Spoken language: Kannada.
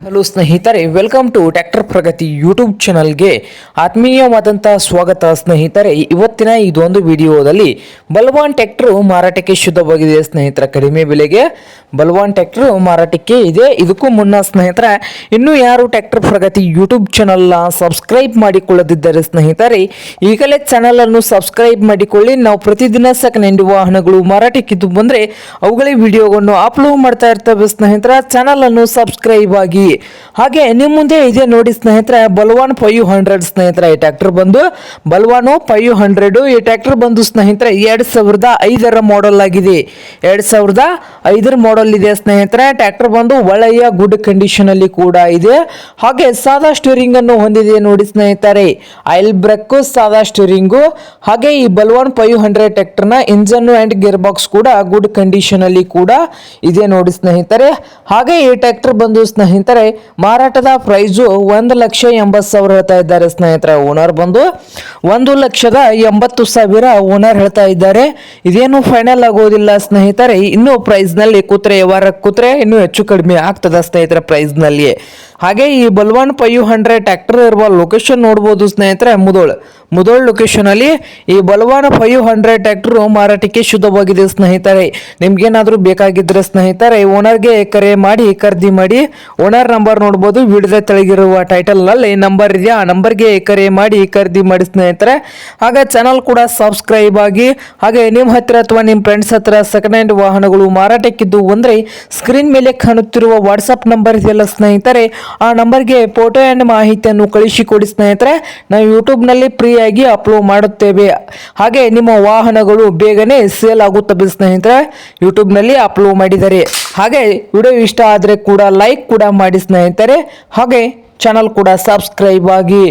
ಹಲೋ ಸ್ನೇಹಿತರೆ, welcome to tractor Pragati YouTube ಚಾನಲ್ಗೆ ಆತ್ಮೀಯವಾದಂಥ ಸ್ವಾಗತ. ಸ್ನೇಹಿತರೆ, ಇವತ್ತಿನ ಇದೊಂದು ವಿಡಿಯೋದಲ್ಲಿ ಬಲವಾನ್ ಟ್ರ್ಯಾಕ್ಟರ್ ಮಾರಾಟಕ್ಕೆ ಶುದ್ಧವಾಗಿದೆ. ಸ್ನೇಹಿತರ, ಕಡಿಮೆ ಬೆಲೆಗೆ ಬಲವಾನ್ ಟ್ರ್ಯಾಕ್ಟರ್ ಮಾರಾಟಕ್ಕೆ ಇದೆ. ಇದಕ್ಕೂ ಮುನ್ನ ಸ್ನೇಹಿತರೆ, ಇನ್ನೂ ಯಾರು ಟ್ರ್ಯಾಕ್ಟರ್ ಪ್ರಗತಿ ಯೂಟ್ಯೂಬ್ ಚಾನಲ್ನ ಸಬ್ಸ್ಕ್ರೈಬ್ ಮಾಡಿಕೊಳ್ಳದಿದ್ದರೆ ಸ್ನೇಹಿತರೆ, ಈಗಲೇ ಚಾನಲ್ ಅನ್ನು ಸಬ್ಸ್ಕ್ರೈಬ್ ಮಾಡಿಕೊಳ್ಳಿ. ನಾವು ಪ್ರತಿದಿನ ಸೆಕೆಂಡ್ ಹ್ಯಾಂಡ್ ವಾಹನಗಳು ಮಾರಾಟಕ್ಕಿದ್ದು ಬಂದರೆ ಅವುಗಳ ವಿಡಿಯೋವನ್ನು ಅಪ್ಲೋಡ್ ಮಾಡ್ತಾ ಇರ್ತೇವೆ. ಸ್ನೇಹಿತರ, ಚಾನಲ್ ಅನ್ನು ಸಬ್ಸ್ಕ್ರೈಬ್ ಆಗಿ. ಹಾಗೆ ನಿಮ್ಮ ಮುಂದೆ ಇದೆ ನೋಡಿ ಸ್ನೇಹಿತರೆ, ಬಲವಾನ್ 500 ಸ್ನೇಹಿತರೆ. ಈ ಟ್ರ್ಯಾಕ್ಟರ್ ಬಂದು ಬಲವಾನು 500. ಈ ಟ್ರ್ಯಾಕ್ಟರ್ ಬಂದು ಸ್ನೇಹಿತರೆ 2005 ಮಾಡೆಲ್ ಆಗಿದೆ. 2005 ಮಾಡೆಲ್ ಇದೆ ಸ್ನೇಹಿತರೆ. ಟ್ರ್ಯಾಕ್ಟರ್ ಬಂದು ಒಳ್ಳೆಯ ಗುಡ್ ಕಂಡೀಷನ್ ಅಲ್ಲಿ ಕೂಡ ಇದೆ. ಹಾಗೆ ಸಾದಾ ಸ್ಟೀರಿಂಗ್ ಅನ್ನು ಹೊಂದಿದೆ ನೋಡಿ ಸ್ನೇಹಿತರೆ. ಆಯಿಲ್ ಬ್ರೇಕ್, ಸಾದಾ ಸ್ಟೀರಿಂಗು. ಹಾಗೆ ಈ ಬಲವಾನ್ 500 ಟ್ರ್ಯಾಕ್ಟರ್ ನ ಇಂಜನ್ ಅಂಡ್ ಗೇರ್ ಬಾಕ್ಸ್ ಕೂಡ ಗುಡ್ ಕಂಡೀಷನ್ ಅಲ್ಲಿ ಕೂಡ ಇದೆ ನೋಡಿ ಸ್ನೇಹಿತರೆ. ಹಾಗೆ ಈ ಟ್ರ್ಯಾಕ್ಟರ್ ಬಂದು ಸ್ನೇಹಿತರೆ ಮಾರಾಟದ ಪ್ರೈಸು 1,80,000 ಹೇಳ್ತಾ ಇದ್ದಾರೆ ಸ್ನೇಹಿತರೆ. ಓನರ್ ಬಂದು 1,80,000 ಓನರ್ ಹೇಳ್ತಾ ಇದ್ದಾರೆ. ಇದೇನು ಫೈನಲ್ ಆಗೋದಿಲ್ಲ ಸ್ನೇಹಿತರೆ. ಇನ್ನೂ ಪ್ರೈಸ್ ನಲ್ಲಿ ಕೂತ್ರೆ ಇನ್ನೂ ಹೆಚ್ಚು ಕಡಿಮೆ ಆಗ್ತದ ಸ್ನೇಹಿತರೆ ಪ್ರೈಸ್ ನಲ್ಲಿ. ಹಾಗೆ ಈ ಬಲವಾನ್ 500 ಟ್ರ್ಯಾಕ್ಟರ್ ಇರುವ ಲೊಕೇಶನ್ ನೋಡಬಹುದು ಸ್ನೇಹಿತರೆ, ಮುದೋಳ್ ಲೊಕೇಶನ್ ಅಲ್ಲಿ ಈ ಬಲವಾನ್ 500 ಟ್ರ್ಯಾಕ್ಟರ್ ಮಾರಾಟಕ್ಕೆ ಶುದ್ಧವಾಗಿದೆ ಸ್ನೇಹಿತರೆ. ನಿಮ್ಗೇನಾದ್ರೂ ಬೇಕಾಗಿದ್ರೆ ಸ್ನೇಹಿತರೆ ಓನರ್ಗೆ ಕರೆ ಮಾಡಿ ಖರೀದಿ ಮಾಡಿ. ಓನರ್ ನಂಬರ್ ನೋಡಬಹುದು, ವಿಡಿಯೋದ ತೆಳಗಿರುವ ಟೈಟಲ್ ನಲ್ಲಿ ನಂಬರ್ ಇದೆ. ಆ ನಂಬರ್ಗೆ ಕರೆ ಮಾಡಿ ಖರೀದಿ ಮಾಡಿ ಸ್ನೇಹಿತರೆ. ಹಾಗೆ ಚಾನಲ್ ಕೂಡ ಸಬ್ಸ್ಕ್ರೈಬ್ ಆಗಿ. ಹಾಗೆ ನಿಮ್ಮ ಹತ್ರ ಅಥವಾ ನಿಮ್ಮ ಫ್ರೆಂಡ್ಸ್ ಹತ್ರ ಸೆಕೆಂಡ್ ಹ್ಯಾಂಡ್ ವಾಹನಗಳು ಮಾರಾಟಕ್ಕಿದ್ದು ಅಂದ್ರೆ ಸ್ಕ್ರೀನ್ ಮೇಲೆ ಕಾಣುತ್ತಿರುವ ವಾಟ್ಸ್ಆಪ್ ನಂಬರ್ ಇದೆಯಲ್ಲ ಸ್ನೇಹಿತರೆ, ಆ ನಂಬರ್ಗೆ ಫೋಟೋ ಅಂಡ್ ಮಾಹಿತಿಯನ್ನು ಕಳಿಸಿಕೊಡಿ ಸ್ನೇಹಿತರೆ. ನಾವು ಯೂಟ್ಯೂಬ್ ನಲ್ಲಿ ಫ್ರೀ ಆಗಿ ಅಪ್ಲೋಡ್ ಮಾಡುತ್ತೇವೆ. ಹಾಗೆ ನಿಮ್ಮ ವಾಹನಗಳು ಬೇಗನೆ ಸೇಲ್ ಆಗುತ್ತವೆ ಸ್ನೇಹಿತರೆ ಯೂಟ್ಯೂಬ್ ನಲ್ಲಿ ಅಪ್ಲೋಡ್ ಮಾಡಿದರೆ. ಹಾಗೆ ವಿಡಿಯೋ ಇಷ್ಟ ಆದರೆ ಕೂಡ ಲೈಕ್ ಕೂಡ ಮಾಡಿ ಸ್ನೇಹಿತರೆ. ಹಾಗೆ ಚಾನಲ್ ಕೂಡ ಸಬ್ಸ್ಕ್ರೈಬ್ ಆಗಿ.